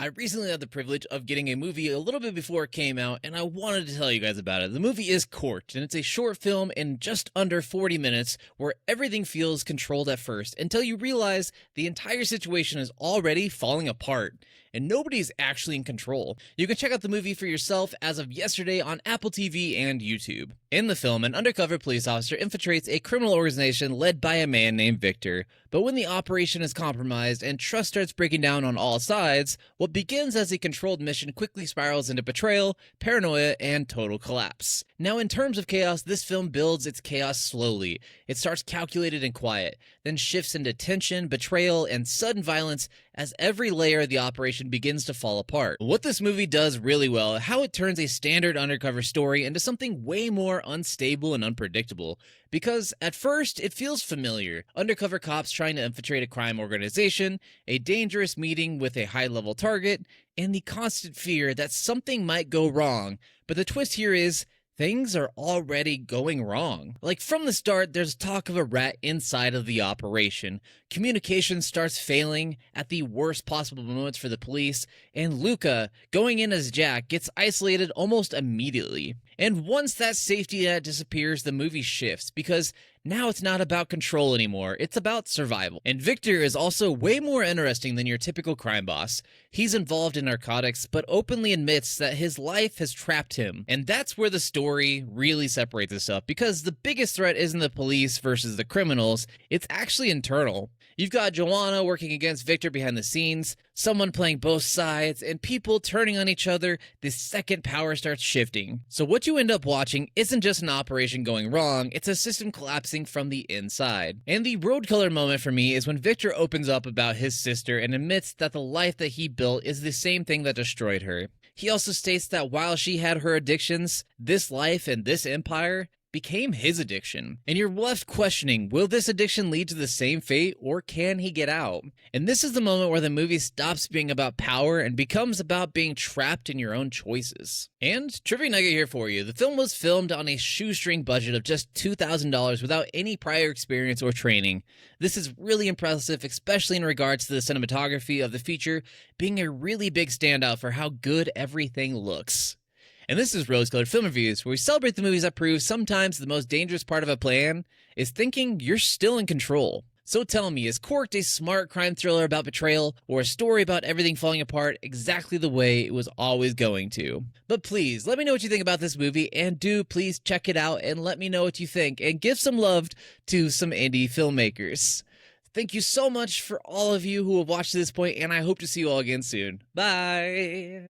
I recently had the privilege of getting a movie a little bit before it came out, and I wanted to tell you guys about it. The movie is Corked, and it's a short film in just under 40 minutes where everything feels controlled at first until you realize the entire situation is already falling apart, and nobody's actually in control. You can check out the movie for yourself as of yesterday on Apple TV and YouTube. In the film, an undercover police officer infiltrates a criminal organization led by a man named Victor. But when the operation is compromised and trust starts breaking down on all sides, what begins as a controlled mission quickly spirals into betrayal, paranoia, and total collapse. Now, in terms of chaos, this film builds its chaos slowly. It starts calculated and quiet, then shifts into tension, betrayal, and sudden violence as every layer of the operation begins to fall apart. What this movie does really well, how it turns a standard undercover story into something way more unstable and unpredictable. Because at first, it feels familiar. Undercover cops trying to infiltrate a crime organization, a dangerous meeting with a high-level target, and the constant fear that something might go wrong. But the twist here is, things are already going wrong. Like from the start, there's talk of a rat inside of the operation. Communication starts failing at the worst possible moments for the police, and Luca, going in as Jack, gets isolated almost immediately. And once that safety net disappears, the movie shifts, because now it's not about control anymore, it's about survival. And Victor is also way more interesting than your typical crime boss. He's involved in narcotics, but openly admits that his life has trapped him. And that's where the story really separates itself, because the biggest threat isn't the police versus the criminals, it's actually internal. You've got Joanna working against Victor behind the scenes, someone playing both sides, and people turning on each other the second power starts shifting. So what you end up watching isn't just an operation going wrong, it's a system collapsing from the inside. And the road color moment for me is when Victor opens up about his sister and admits that the life that he built is the same thing that destroyed her. He also states that while she had her addictions, this life and this empire became his addiction. And you're left questioning, will this addiction lead to the same fate, or can he get out? And this is the moment where the movie stops being about power and becomes about being trapped in your own choices. And trivia nugget here for you, the film was filmed on a shoestring budget of just $2,000 without any prior experience or training. This is really impressive, especially in regards to the cinematography of the feature being a really big standout for how good everything looks. And this is Rose Colored Film Reviews, where we celebrate the movies that prove sometimes the most dangerous part of a plan is thinking you're still in control. So tell me, is Corked a smart crime thriller about betrayal, or a story about everything falling apart exactly the way it was always going to? But please, let me know what you think about this movie, and do please check it out and let me know what you think, and give some love to some indie filmmakers. Thank you so much for all of you who have watched to this point, and I hope to see you all again soon. Bye!